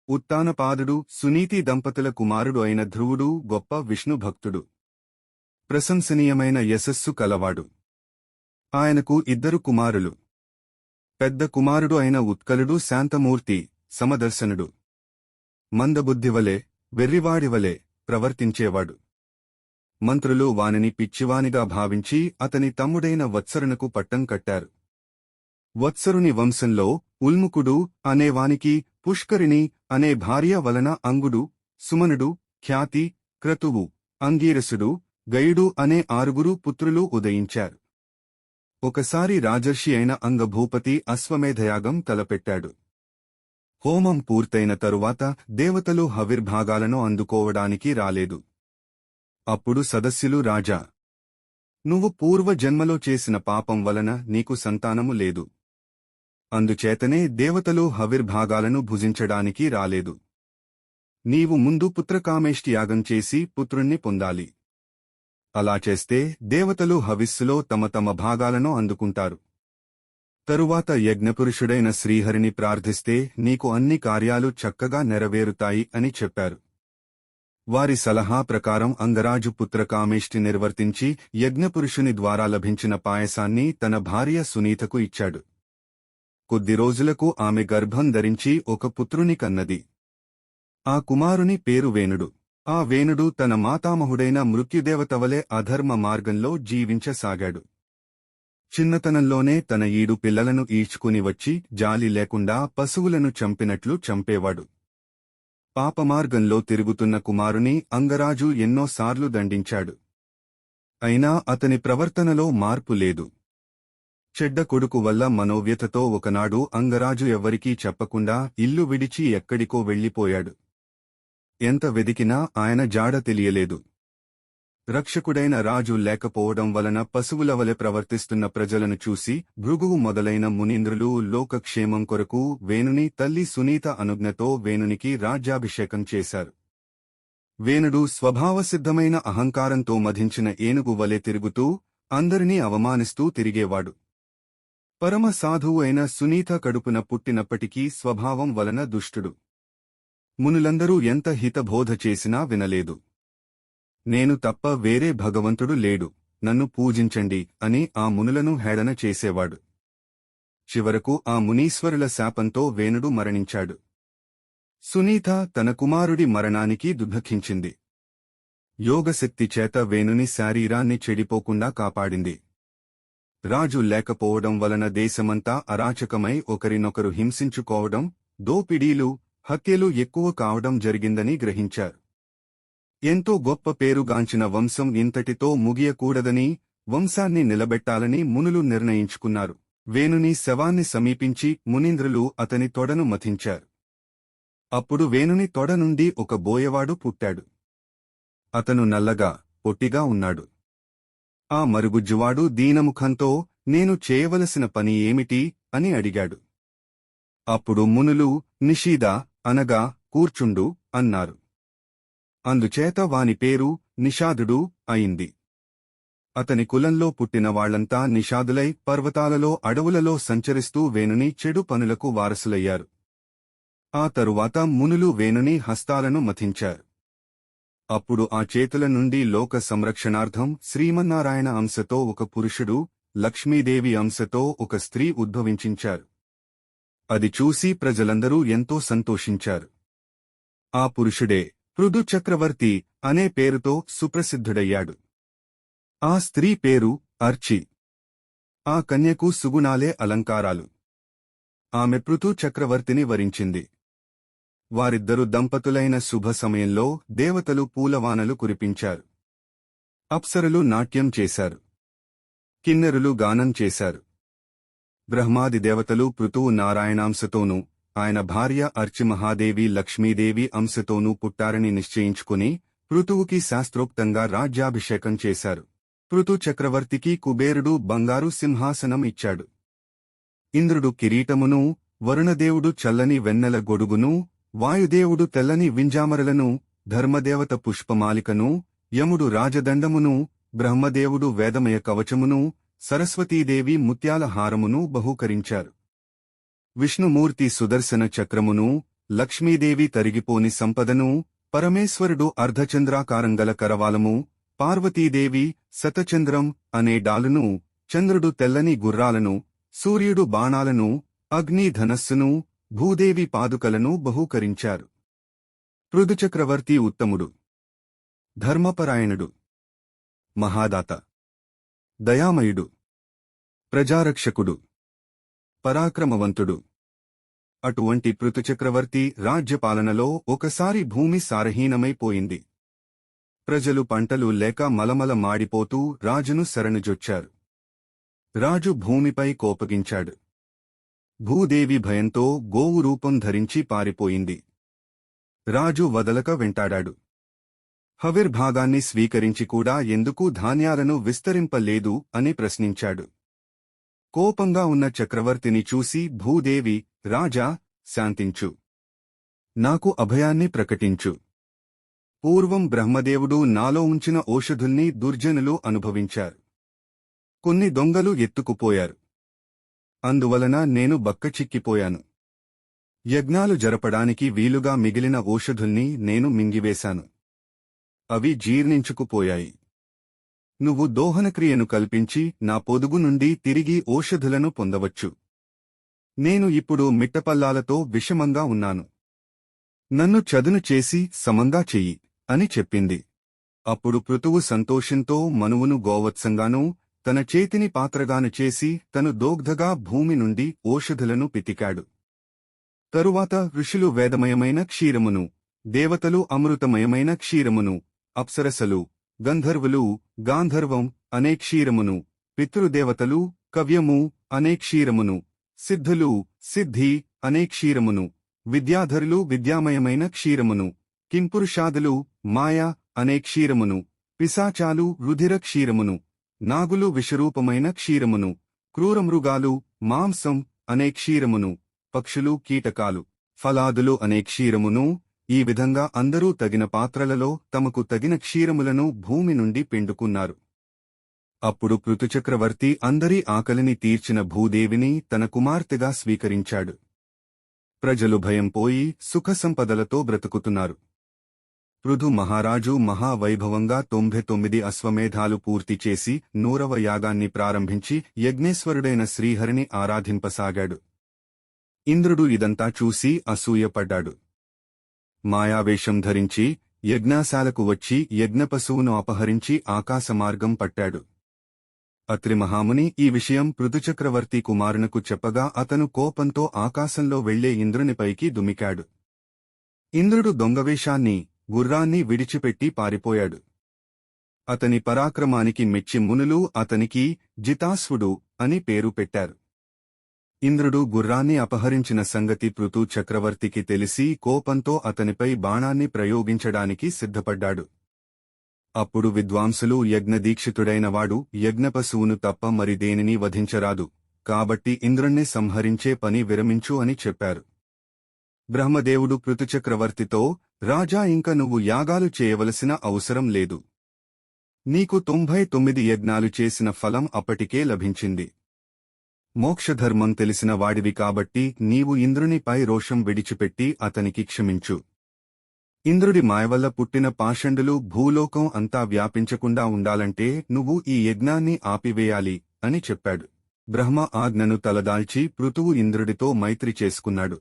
ఉత్తానపాదుడు సునీతి దంపతుల కుమారుడు అయిన ధ్రువుడు గొప్ప విష్ణు భక్తుడు. ప్రశంసనీయమైన యశస్సు కలవాడు. ఆయనకు 2 కుమారులు. పెద్ద కుమారుడు అయిన ఉత్కలుడు శాంతమూర్తి, సమదర్శనుడు. మందబుద్ధివలే, వెర్రివాడివలే ప్రవర్తించేవాడు. మంత్రులు వానిని పిచ్చివానిగా భావించి అతని తమ్ముడైన వత్సరునకు పట్టం కట్టారు. వత్సరుని వంశంలో ఉల్ముకుడు అనేవానికి పుష్కరిణి అనే భార్య వలన అంగుడు, సుమనుడు, ఖ్యాతి, క్రతువు, అంగీరసుడు, గయుడు అనే 6 పుత్రులు ఉదయించారు. ఒకసారి రాజర్షి అయిన అంగభూపతి అశ్వమేధయాగం తలపెట్టాడు. హోమం పూర్తయిన తరువాత దేవతలు హవిర్భాగాలను అందుకోవడానికి రాలేదు. అప్పుడు సదస్యులు రాజా, నువ్వు పూర్వజన్మలో చేసిన పాపం వలన నీకు సంతానము లేదు. అందుచేతనే దేవతలు హవిర్భాగాలను భుజించడానికి రాలేదు. నీవు ముందు పుత్రకామేష్టి యాగం చేసి పుత్రుణ్ణి పొందాలి. అలా చేస్తే దేవతలు హవిస్సులో తమ తమ భాగాలను అందుకుంటారు. తరువాత యజ్ఞపురుషుడైన శ్రీహరిని ప్రార్థిస్తే నీకు అన్ని కార్యాలు చక్కగా నెరవేరుతాయి అని చెప్పారు. వారి సలహా ప్రకారం అంగరాజు పుత్రకామేష్టి నిర్వర్తించి యజ్ఞపురుషుని ద్వారా లభించిన పాయసాన్ని తన భార్య సునీతకు ఇచ్చాడు. కొద్ది రోజులకు ఆమె గర్భం ధరించి ఒక పుత్రుని కన్నది. ఆ కుమారుని పేరు వేణుడు. ఆ వేణుడు తన మాతామహుడైన మృత్యుదేవతవలే అధర్మ మార్గంలో జీవించసాగాడు. చిన్నతనంలోనే తన 7 పిల్లలను ఈడ్చుకుని వచ్చి జాలి లేకుండా పశువులను చంపినట్లు చంపేవాడు. పాపమార్గంలో తిరుగుతున్న కుమారుని అంగరాజు ఎన్నోసార్లు దండించాడు. అయినా అతని ప్రవర్తనలో మార్పు లేదు. చెడ్డ కొడుకు వల్ల మనోవ్యతతో ఒకనాడు అంగరాజు ఎవ్వరికీ చెప్పకుండా ఇల్లు విడిచి ఎక్కడికో వెళ్లిపోయాడు. ఎంత వెదికినా ఆయన జాడ తెలియలేదు. రక్షకుడైన రాజు లేకపోవడం వలన పశువులవలె ప్రవర్తిస్తున్న ప్రజలను చూసి భృగువు మొదలైన మునీంద్రులు లోకక్షేమం కొరకు వేణుని తల్లి సునీత అనుజ్ఞతో వేణునికి రాజ్యాభిషేకం చేశారు. వేణుడు స్వభావసిద్ధమైన అహంకారంతో మధించిన ఏనుగు వలె తిరుగుతూ అందరినీ అవమానిస్తూ తిరిగేవాడు. పరమ సాధువు అయిన సునీత కడుపున పుట్టినప్పటికీ స్వభావం వలన దుష్టుడు. మునులందరూ ఎంత హితబోధ చేసినా వినలేదు. నేను తప్ప వేరే భగవంతుడు లేడు, నన్ను పూజించండి అని ఆ మునులను హేళన చేసేవాడు. చివరకు ఆ మునీశ్వరుల శాపంతో వేణుడు మరణించాడు. సునీత తన కుమారుడి మరణానికి దుఃఖించింది. యోగశక్తి చేత వేణుని శారీరాన్ని చెడిపోకుండా కాపాడింది. రాజు లేకపోవడం వలన దేశమంతా అరాచకమై ఒకరినొకరు హింసించుకోవడం, దోపిడీలు, హత్యలు ఎక్కువ కావడం జరిగిందని గ్రహించారు. ఎంతో గొప్ప పేరుగాంచిన వంశం ఇంతటితో ముగియకూడదని, వంశాన్ని నిలబెట్టాలని మునులు నిర్ణయించుకున్నారు. వేణుని శవాన్ని సమీపించి మునీంద్రులు అతని తొడను మథించారు. అప్పుడు వేణుని తొడ నుండి ఒక బోయవాడు పుట్టాడు. అతను నల్లగా, పొట్టిగా ఉన్నాడు. ఆ మరుగుజ్జువాడు దీనముఖంతో నేను చేయవలసిన పని ఏమిటి అని అడిగాడు. అప్పుడు మునులు నిషీద అనగా కూర్చుండు అన్నారు. అందుచేత వాని పేరు నిషాదుడు అయింది. అతని కులంలో పుట్టిన వాళ్లంతా నిషాదులై పర్వతాలలో అడవులలో సంచరిస్తూ వేణుని చెడు పనులకు వారసులయ్యారు. ఆ తరువాత మునులు వేణుని హస్తాలను మథించారు. అప్పుడు ఆ చేతుల నుండి లోక సంరక్షణార్థం శ్రీమన్నారాయణ అంశతో ఒక పురుషుడు, లక్ష్మీదేవి అంశతో ఒక స్త్రీ ఉద్భవించారు. అది చూసి ప్రజలందరూ ఎంతో సంతోషించారు. ఆ పురుషుడే పృథు చక్రవర్తి అనే పేరుతో సుప్రసిద్ధుడయ్యాడు. ఆ స్త్రీ పేరు అర్చి. ఆ కన్యకు సుగుణాలే అలంకారాలు. ఆమె పృథు చక్రవర్తిని వరించింది. వారిద్దరు దంపతులైన శుభ సమయంలో దేవతలు పూలవానలు కురిపించారు. అప్సరలు నాట్యం చేశారు. కిన్నెరులు గానం చేశారు. బ్రహ్మాది దేవతలు పృథువు నారాయణాంశతోనూ ఆయన భార్య అర్చిమహాదేవి లక్ష్మీదేవి అంశతోనూ పుట్టారని నిశ్చయించుకుని పృథువుకి శాస్త్రోక్తంగా రాజ్యాభిషేకం చేశారు. పృథు చక్రవర్తికి కుబేరుడు బంగారు సింహాసనం ఇచ్చాడు. ఇంద్రుడు కిరీటమును, వరుణదేవుడు చల్లని వెన్నెల గొడుగును, వాయుదేవుడు తెల్లని వింజామరలను, ధర్మదేవత పుష్పమాలికను, యముడు రాజదండమును, బ్రహ్మదేవుడు వేదమయ కవచమును, సరస్వతీదేవి ముత్యాల హారమును బహూకరించారు. విష్ణుమూర్తి సుదర్శన చక్రమును, లక్ష్మీదేవి తరిగిపోని సంపదను, పరమేశ్వరుడు అర్ధచంద్రాకారం గల కరవాలము, పార్వతీదేవి శతచంద్రం అనే డాలును, చంద్రుడు తెల్లని గుర్రాలను, సూర్యుడు బాణాలను, అగ్ని ధనస్సును, భూదేవి పాదుకలను బహూకరించారు. పృథుచక్రవర్తి ఉత్తముడు, ధర్మపరాయణుడు, మహాదాత, దయామయుడు, ప్రజారక్షకుడు, పరాక్రమవంతుడు. అటువంటి పృథుచక్రవర్తి రాజ్యపాలనలో ఒకసారి భూమి సారహీనమైపోయింది. ప్రజలు పంటలు లేక మలమల మాడిపోతూ రాజును శరణుజొచ్చారు. రాజు భూమిపై కోపగించాడు. భూదేవి భయంతో గోవు రూపం ధరించి పారిపోయింది. రాజు వదలక వెంటాడాడు. హవిర్భాగాన్ని స్వీకరించి కూడా ఎందుకు ధాన్యాలను విస్తరింపలేదు అని ప్రశ్నించాడు. కోపంగా ఉన్న చక్రవర్తిని చూసి భూదేవి, రాజా, శాంతించు. నాకు అభయాన్ని ప్రకటించు. పూర్వం బ్రహ్మదేవుడు నాలో ఉంచిన ఓషధుల్ని దుర్జనులు అనుభవించారు. కొన్ని దొంగలు ఎత్తుకుపోయారు. అందువలన నేను బక్కచిక్కిపోయాను. యజ్ఞాలు జరపడానికి వీలుగా మిగిలిన ఓషధుల్ని నేను మింగివేశాను. అవి జీర్ణించుకుపోయాయి. నువ్వు దోహనక్రియను కల్పించి నా పొదుగు నుండి తిరిగి ఓషధులను పొందవచ్చు. నేను ఇప్పుడు మిట్టపల్లాలతో విషమంగా ఉన్నాను. నన్ను చదును చేసి సమంగా చెయ్యి అని చెప్పింది. అప్పుడు పృథువు సంతోషంతో మనువును గోవత్సంగానూ తన చేతిని పాత్రగాను చేసి తను దోగ్ధగా భూమి నుండి ఓషధులను పితికాడు. తరువాత ఋషులు వేదమయమైన క్షీరమును, దేవతలు అమృతమయమైన క్షీరమును, అప్సరసలు, గంధర్వులు గాంధర్వం అనే క్షీరమును, పితృదేవతలు కవ్యము అనే క్షీరమును, సిద్ధులు సిద్ధి అనే క్షీరమును, విద్యాధరులు విద్యామయమైన క్షీరమును, కింపురుషాదులు మాయ అనే క్షీరమును, పిశాచాలు రుధిర క్షీరమును, నాగులు విషరూపమైన క్షీరమును, క్రూరమృగాలు మాంసం అనే క్షీరమును, పక్షులు కీటకాలు ఫలాదులు అనే క్షీరమును, ఈ విధంగా అందరూ తగిన పాత్రలలో తమకు తగిన క్షీరములను భూమి నుండి పిండుకున్నారు. అప్పుడు పృథుచక్రవర్తి అందరి ఆకలిని తీర్చిన భూదేవిని తన కుమార్తెగా స్వీకరించాడు. ప్రజలు భయం పోయి సుఖసంపదలతో బ్రతుకుతున్నారు. పృథు మహారాజు మహావైభవంగా 99 అశ్వమేధాలు పూర్తి చేసి 100వ యాగాన్ని ప్రారంభించి యజ్ఞేశ్వరుడైన శ్రీహరిని ఆరాధింపసాగాడు. ఇంద్రుడు ఇదంతా చూసి అసూయపడ్డాడు. మాయావేషం ధరించి యజ్ఞశాలకు వచ్చి యజ్ఞపశువును అపహరించి ఆకాశమార్గం పట్టాడు. అత్రి మహాముని ఈ విషయం పృథుచక్రవర్తి కుమారునకు చెప్పగా అతను కోపంతో ఆకాశంలో వెళ్లే ఇంద్రునిపైకి దుమికాడు. ఇంద్రుడు దొంగవేషాన్ని, గుర్రాన్ని విడిచిపెట్టి పారిపోయాడు. అతని పరాక్రమానికి మెచ్చి మునులు అతనికి జితాశ్వుడు అని పేరు పెట్టారు. ఇంద్రుడు గుర్రాన్ని అపహరించిన సంగతి పృథు చక్రవర్తికి తెలిసి కోపంతో అతనిపై బాణాన్ని ప్రయోగించడానికి సిద్ధపడ్డాడు. అప్పుడు విద్వాంసులు యజ్ఞదీక్షితుడైనవాడు యజ్ఞపశువును తప్ప మరి దేనిని వధించరాదు, కాబట్టి ఇంద్రుణ్ణి సంహరించే పని విరమించు అని చెప్పారు. బ్రహ్మదేవుడు పృథుచక్రవర్తితో, రాజా, ఇంక నువ్వు యాగాలు చేయవలసిన అవసరం లేదు. నీకు 99 యజ్ఞాలు చేసిన ఫలం అప్పటికే లభించింది. మోక్షధర్మం తెలిసిన వాడివి కాబట్టి నీవు ఇంద్రునిపై రోషం విడిచిపెట్టి అతనికి క్షమించు. ఇంద్రుడి మాయవల్ల పుట్టిన పాషండులు భూలోకం అంతా వ్యాపించకుండా ఉండాలంటే నువ్వు ఈ యజ్ఞాన్ని ఆపివేయాలి అని చెప్పాడు. బ్రహ్మ ఆజ్ఞను తలదాల్చి పృథువు ఇంద్రుడితో మైత్రి చేసుకున్నాడు.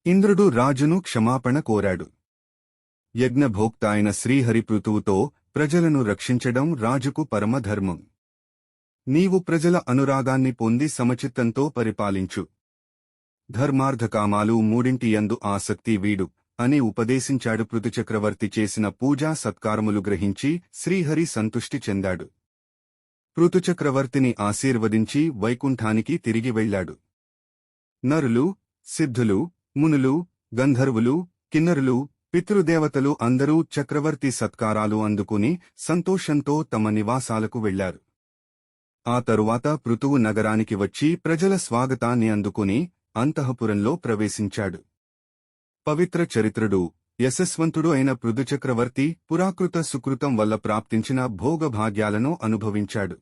ఇంద్రుడు రాజును క్షమాపణ కోరాడు. యజ్ఞభోక్త అయిన శ్రీహరి పృథువుతో, ప్రజలను రక్షించడం రాజుకు పరమధర్మం. నీవు ప్రజల అనురాగాన్ని పొంది సమచిత్తంతో పరిపాలించు. ధర్మార్థకామాలు మూడింటి యందు ఆసక్తి వీడు అని ఉపదేశించాడు. పృథుచక్రవర్తి చేసిన పూజా సత్కారములు గ్రహించి శ్రీహరి సంతుష్టి చెందాడు. పృథుచక్రవర్తిని ఆశీర్వదించి వైకుంఠానికి తిరిగి వెళ్లాడు. నరులు, సిద్ధులు, మునులు, గంధర్వులు, కిన్నరులు, పితృదేవతలు అందరూ చక్రవర్తి సత్కారాలు అందుకుని సంతోషంతో తమ నివాసాలకు వెళ్లారు. ఆ తరువాత పృథువు నగరానికి వచ్చి ప్రజల స్వాగతాన్ని అందుకుని అంతఃపురంలో ప్రవేశించాడు. పవిత్ర చరిత్రుడు, యశస్వంతుడు అయిన పృథుచక్రవర్తి పురాకృత సుకృతం వల్ల ప్రాప్తించిన భోగభాగ్యాలను అనుభవించాడు.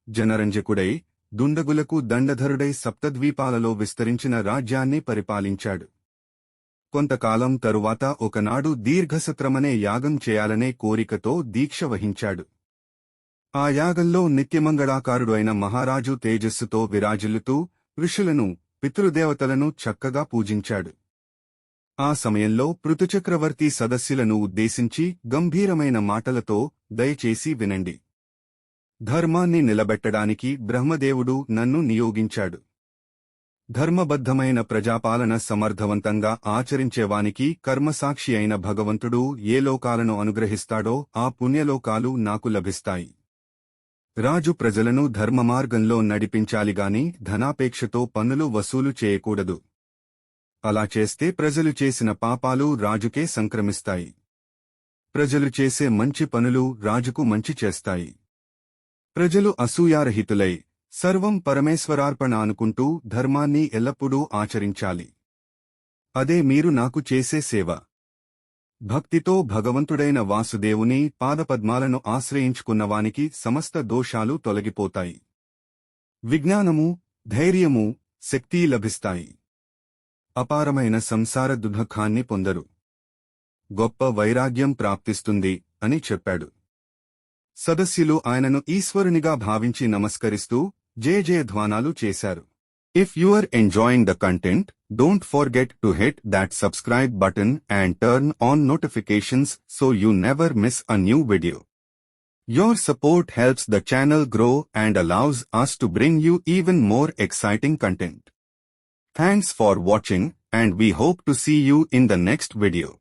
జనరంజకుడై, దుండగులకు దండధరుడై సప్తద్వీపాలలో విస్తరించిన రాజ్యాన్ని పరిపాలించాడు. కొంతకాలం తరువాత ఒకనాడు దీర్ఘసత్రమనే యాగం చేయాలనే కోరికతో దీక్ష వహించాడు. ఆ యాగంలో నిత్యమంగళాకారుడు అయిన మహారాజు తేజస్సుతో విరాజిల్లుతూ ఋషులను, పితృదేవతలను చక్కగా పూజించాడు. ఆ సమయంలో పృథుచక్రవర్తి సదస్సులను ఉద్దేశించి గంభీరమైన మాటలతో, దయచేసి వినండి. ధర్మాన్ని నిలబెట్టడానికి బ్రహ్మదేవుడు నన్ను నియోగించాడు. ధర్మబద్ధమైన ప్రజాపాలన సమర్థవంతంగా ఆచరించేవానికి కర్మసాక్షి అయిన భగవంతుడు ఏ లోకాలను అనుగ్రహిస్తాడో ఆ పుణ్యలోకాలు నాకు లభిస్తాయి. రాజు ప్రజలను ధర్మమార్గంలో నడిపించాలిగాని ధనాపేక్షతో పన్నులు వసూలు చేయకూడదు. అలా చేస్తే ప్రజలు చేసిన పాపాలు రాజుకే సంక్రమిస్తాయి. ప్రజలు చేసే మంచి పనులు రాజుకు మంచి చేస్తాయి. ప్రజలు అసూయారహితులై సర్వం పరమేశ్వరార్పణ అనుకుంటూ ధర్మాన్ని ఎల్లప్పుడూ ఆచరించాలి. అదే మీరు నాకు చేసే సేవ. భక్తితో భగవంతుడైన వాసుదేవుని పాదపద్మాలను ఆశ్రయించుకున్నవానికి సమస్త దోషాలు తొలగిపోతాయి. విజ్ఞానము, ధైర్యము, శక్తి లభిస్తాయి. అపారమైన సంసార దుఃఖాన్ని పొందరు. గొప్ప వైరాగ్యం ప్రాప్తిస్తుంది అని చెప్పాడు. సదస్యులు ఆయనను ఈశ్వరునిగా భావించి నమస్కరిస్తూ జయజయధ్వానాలు చేశారు. If you are enjoying the content, don't forget to hit that subscribe button and turn on notifications so you never miss a new video. Your support helps the channel grow and allows us to bring you even more exciting content. Thanks for watching and we hope to see you in the next video.